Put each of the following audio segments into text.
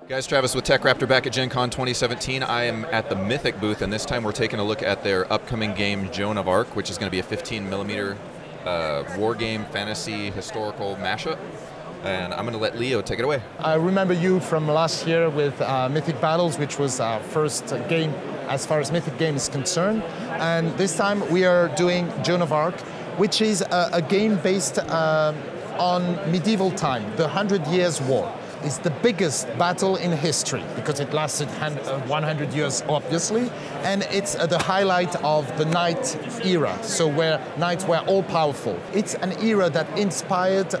Guys, Travis with TechRaptor back at Gen Con 2017. I am at the Mythic booth, and this time we're taking a look at their upcoming game, Joan of Arc, which is going to be a 15mm war game, fantasy, historical mashup. And I'm going to let Leo take it away. I remember you from last year with Mythic Battles, which was our first game as far as Mythic game is concerned. And this time we are doing Joan of Arc, which is a game based on medieval time, the 100 Years' War. It's the biggest battle in history because it lasted 100 years, obviously, and it's the highlight of the knight era, so where knights were all powerful. It's an era that inspired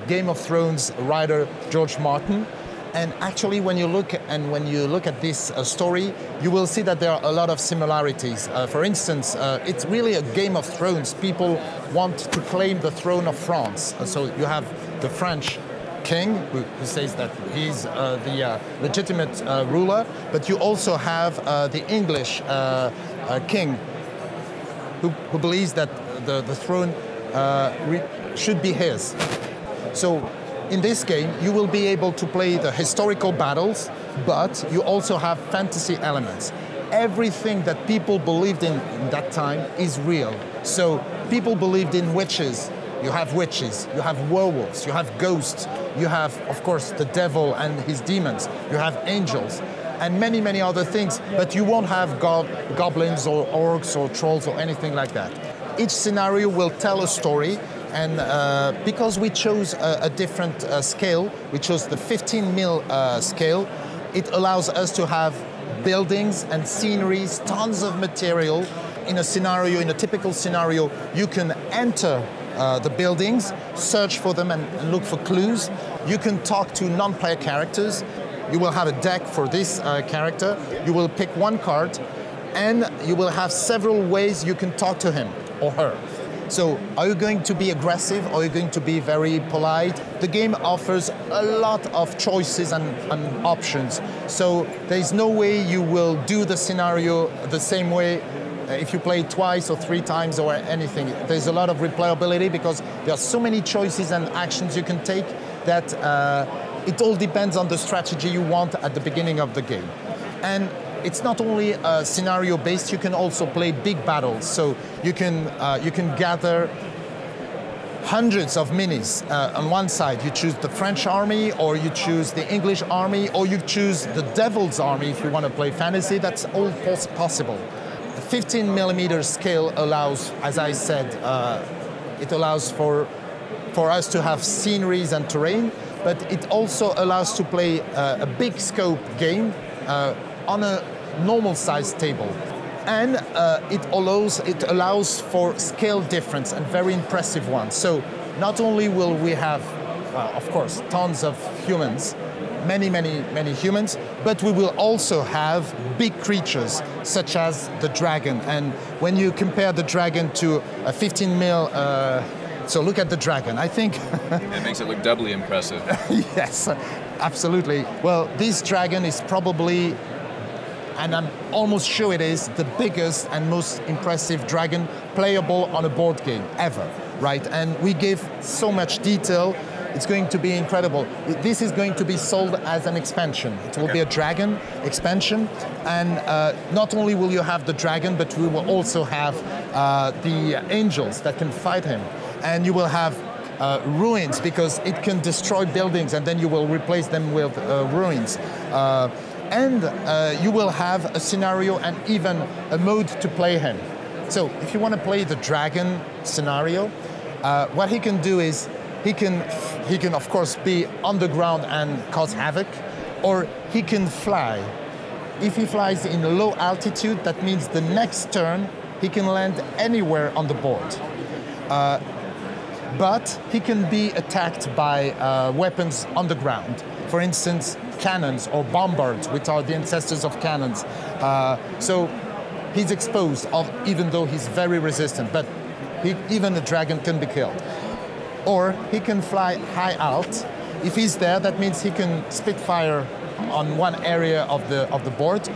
Game of Thrones writer George Martin, and actually when you look at this story, you will see that there are a lot of similarities. For instance, it's really a Game of Thrones. People want to claim the throne of France, so you have the French king, who says that he's the legitimate ruler, but you also have the English king, who believes that the throne should be his. So in this game, you will be able to play the historical battles, but you also have fantasy elements. Everything that people believed in that time is real. So people believed in witches. You have witches, you have werewolves, you have ghosts, you have, of course, the devil and his demons, you have angels, and many, many other things, but you won't have goblins or orcs or trolls or anything like that. Each scenario will tell a story, and because we chose a different scale, we chose the 15mm scale, it allows us to have buildings and sceneries, tons of material. In a scenario, in a typical scenario, you can enter the buildings, search for them and look for clues. You can talk to non-player characters. You will have a deck for this character. You will pick one card, and you will have several ways you can talk to him or her. So are you going to be aggressive? Or are you going to be very polite? The game offers a lot of choices and options. So there's no way you will do the scenario the same way if you play twice or 3 times or anything. There's a lot of replayability because there are so many choices and actions you can take that it all depends on the strategy you want at the beginning of the game. And it's not only scenario based, you can also play big battles. So you can gather hundreds of minis. On one side, you choose the French army, or you choose the English army, or you choose the Devil's army if you want to play fantasy. That's all possible. 15mm scale allows, as I said, it allows for us to have sceneries and terrain, but it also allows to play a big scope game on a normal size table. And it allows for scale difference and very impressive ones. So not only will we have, of course, tons of humans, many humans, but we will also have big creatures such as the dragon. And when you compare the dragon to a 15mm, so look at the dragon, I think. It makes it look doubly impressive. Yes, absolutely. Well, this dragon is probably, and I'm almost sure it is, the biggest and most impressive dragon playable on a board game ever, right? And we give so much detail. It's going to be incredible. This is going to be sold as an expansion. It will be a dragon expansion, and not only will you have the dragon, but we will also have the angels that can fight him. And you will have ruins, because it can destroy buildings and then you will replace them with ruins. And you will have a scenario and even a mode to play him. So if you want to play the dragon scenario, what he can do is he can of course be on the ground and cause havoc, or he can fly. If he flies in a low altitude, that means the next turn he can land anywhere on the board. But he can be attacked by weapons on the ground. For instance, cannons or bombards, which are the ancestors of cannons. So he's exposed, even though he's very resistant, but even a dragon can be killed. Or he can fly high out. If he's there, that means he can spit fire on one area of the board.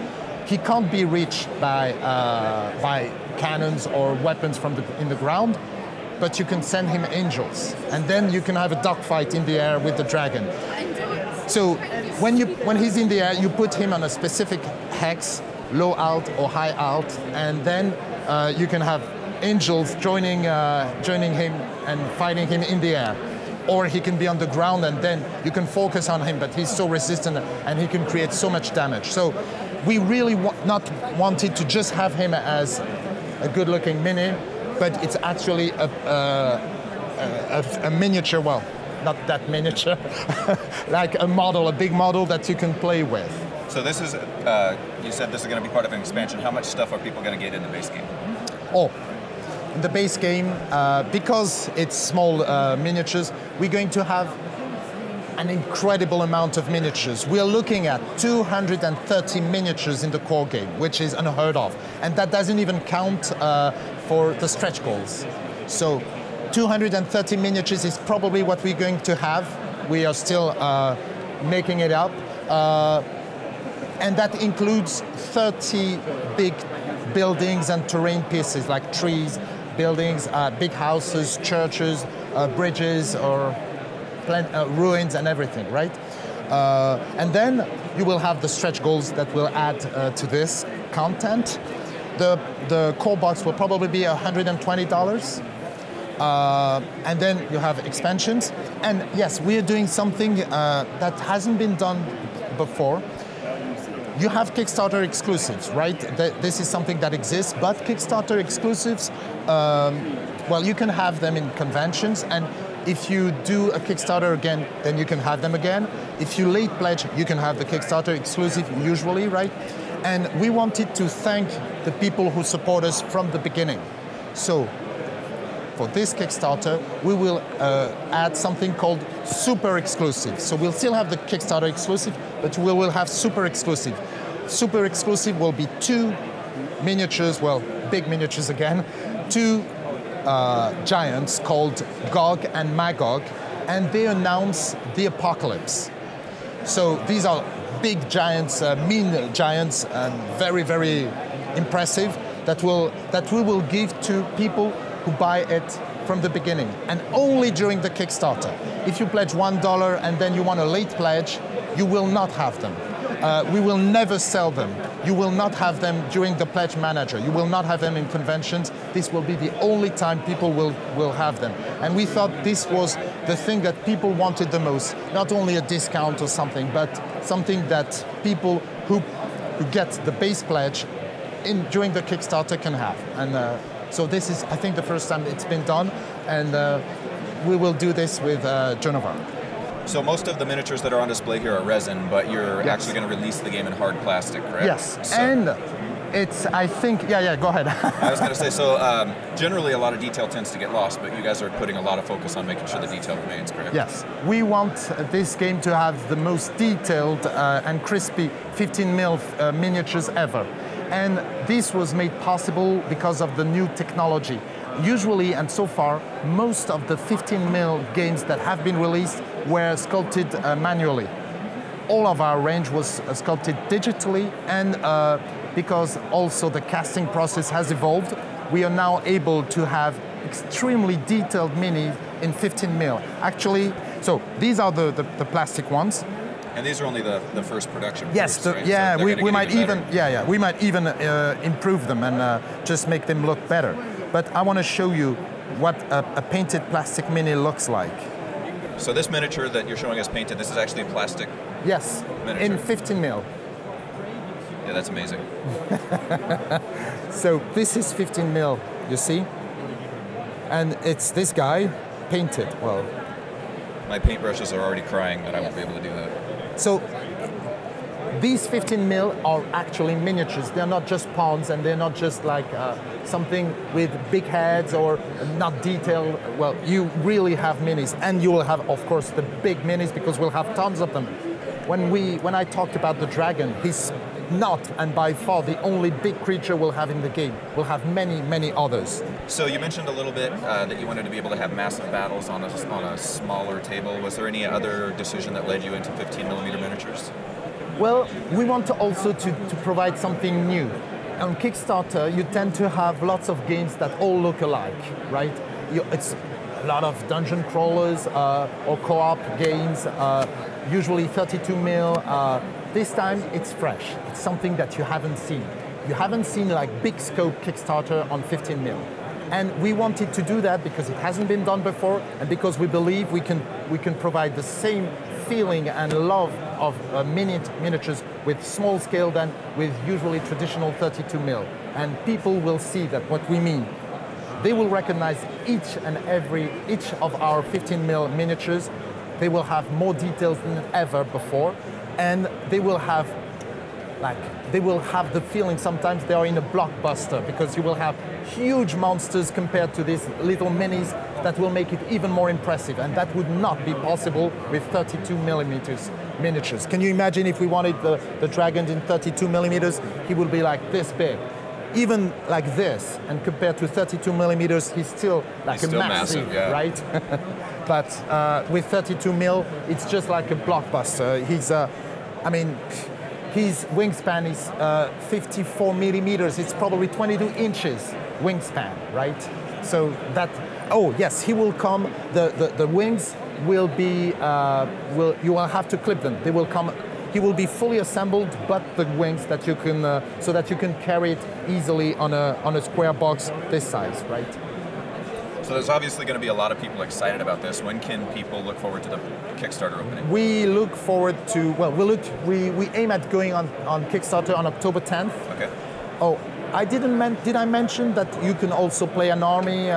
He can't be reached by cannons or weapons in the ground, but you can send him angels. And then you can have a dogfight in the air with the dragon. So when he's in the air, you put him on a specific hex, low alt or high alt, and then you can have angels joining him and fighting him in the air. Or he can be on the ground and then you can focus on him, but he's so resistant and he can create so much damage. So we really not wanted to just have him as a good-looking mini, but it's actually a miniature, well, not that miniature, like a model, a big model that you can play with. So this is, you said this is going to be part of an expansion. How much stuff are people going to get in the base game? Oh, in the base game, because it's small miniatures, we're going to have an incredible amount of miniatures. We are looking at 230 miniatures in the core game, which is unheard of. And that doesn't even count for the stretch goals. So 230 miniatures is probably what we're going to have. We are still making it up. And that includes 30 big buildings and terrain pieces like trees, buildings, big houses, churches, bridges, or ruins and everything, right? And then you will have the stretch goals that will add to this content. The core box will probably be $120. And then you have expansions. And yes, we are doing something that hasn't been done before. You have Kickstarter exclusives, right? This is something that exists, but Kickstarter exclusives, well, you can have them in conventions, and if you do a Kickstarter again, then you can have them again. If you late pledge, you can have the Kickstarter exclusive usually, right? And we wanted to thank the people who support us from the beginning. So for this Kickstarter, we will add something called super exclusive. So we'll still have the Kickstarter exclusive, but we will have super exclusive. Super exclusive will be 2 miniatures, well, big miniatures again, 2 giants called Gog and Magog, and they announce the apocalypse. So these are big giants, mean giants, and very, very impressive, that we will give to people who buy it from the beginning, and only during the Kickstarter. If you pledge $1 and then you want a late pledge, you will not have them. We will never sell them. You will not have them during the pledge manager. You will not have them in conventions. This will be the only time people will have them. And we thought this was the thing that people wanted the most. Not only a discount or something, but something that people who get the base pledge during the Kickstarter can have. And so this is, I think, the first time it's been done, and we will do this with Joan of Arc. So most of the miniatures that are on display here are resin, but you're actually going to release the game in hard plastic, correct? Yes, so, and it's, I think, yeah, go ahead. I was going to say, so generally a lot of detail tends to get lost, but you guys are putting a lot of focus on making sure the detail remains, correct? Yes, we want this game to have the most detailed and crispy 15mm miniatures ever. And this was made possible because of the new technology. Usually, and so far, most of the 15mm games that have been released were sculpted manually. All of our range was sculpted digitally, and because also the casting process has evolved, we are now able to have extremely detailed minis in 15mm. Actually, so these are the plastic ones. And these are only the first production. Yes, right? yeah, so we might even we might even improve them and just make them look better. But I want to show you what a painted plastic mini looks like. So this miniature that you're showing us painted, this is actually plastic? Yes, miniature. In 15mm. Yeah, that's amazing. So this is 15mm, you see? And it's this guy painted, well. My paintbrushes are already crying that I won't be able to do that. So these 15mm are actually miniatures. They're not just pawns, and they're not just like something with big heads or not detailed. Well, you really have minis, and you will have, of course, the big minis, because we'll have tons of them. When I talked about the dragon, he's not, and by far, the only big creature we'll have in the game. We'll have many, many others. So you mentioned a little bit that you wanted to be able to have massive battles on a smaller table. Was there any other decision that led you into 15mm miniatures? Well, we want to also to provide something new. On Kickstarter, you tend to have lots of games that all look alike, right? a lot of dungeon crawlers or co-op games, usually 32 mil. This time it's fresh. It's something that you haven't seen. You haven't seen like big scope Kickstarter on 15 mil. And we wanted to do that because it hasn't been done before, and because we believe we can provide the same feeling and love of miniatures with small scale than with usually traditional 32 mil. And people will see that what we mean. They will recognize each of our 15 mil miniatures. They will have more details than ever before, and they will have the feeling sometimes they are in a blockbuster, because you will have huge monsters compared to these little minis that will make it even more impressive, and that would not be possible with 32 millimeters miniatures. Can you imagine if we wanted the dragon in 32 millimeters? He would be like this big. Even like this, and compared to 32 millimeters, he's still like massive, yeah. Right? But with 32 mil, it's just like a blockbuster. His wingspan is 54 millimeters. It's probably 22 inches wingspan, right? So that, oh yes, he will come, the wings will be, you will have to clip them. They will come, he will be fully assembled, but the wings that you can, so that you can carry it easily on a square box this size, right? So there's obviously going to be a lot of people excited about this. When can people look forward to the Kickstarter opening? We look forward to, well, we aim at going on Kickstarter on October 10th. Okay. Oh, did I mention that you can also play an army?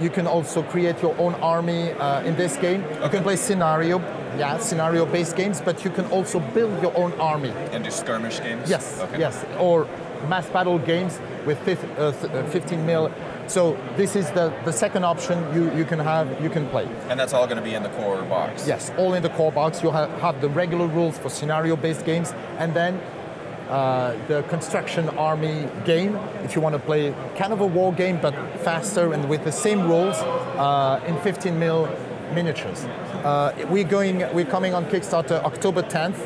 You can also create your own army in this game. Okay. You can play scenario-based games, but you can also build your own army. And do skirmish games? Yes, okay. Yes, or mass battle games with 15 mil. So this is the second option you can play. And that's all going to be in the core box? Yes, all in the core box. You have the regular rules for scenario-based games, and then the construction army game, if you want to play kind of a war game, but faster and with the same rules in 15 mil miniatures. We're coming on Kickstarter October 10th.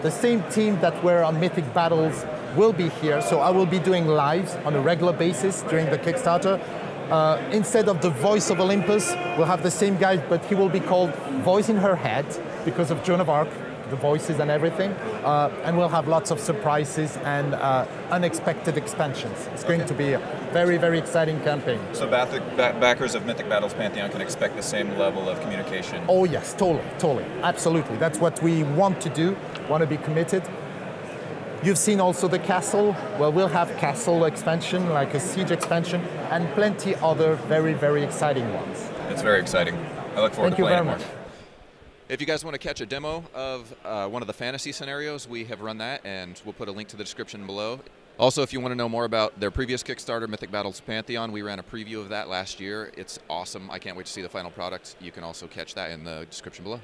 The same team that were on Mythic Battles will be here, so I will be doing lives on a regular basis during the Kickstarter. Instead of the voice of Olympus, we'll have the same guy, but he will be called Voice in Her Head because of Joan of Arc, the voices and everything. And we'll have lots of surprises and unexpected expansions. It's going to be a very, very exciting campaign. So backers of Mythic Battles Pantheon can expect the same level of communication? Oh yes, totally, absolutely. That's what we want to do, want to be committed. You've seen also the castle. Well, we'll have castle expansion, like a siege expansion, and plenty other very, very exciting ones. It's very exciting. I look forward to playing it more. Thank you very much. If you guys want to catch a demo of one of the fantasy scenarios, we have run that, and we'll put a link to the description below. Also, if you want to know more about their previous Kickstarter, Mythic Battles Pantheon, we ran a preview of that last year. It's awesome. I can't wait to see the final product. You can also catch that in the description below.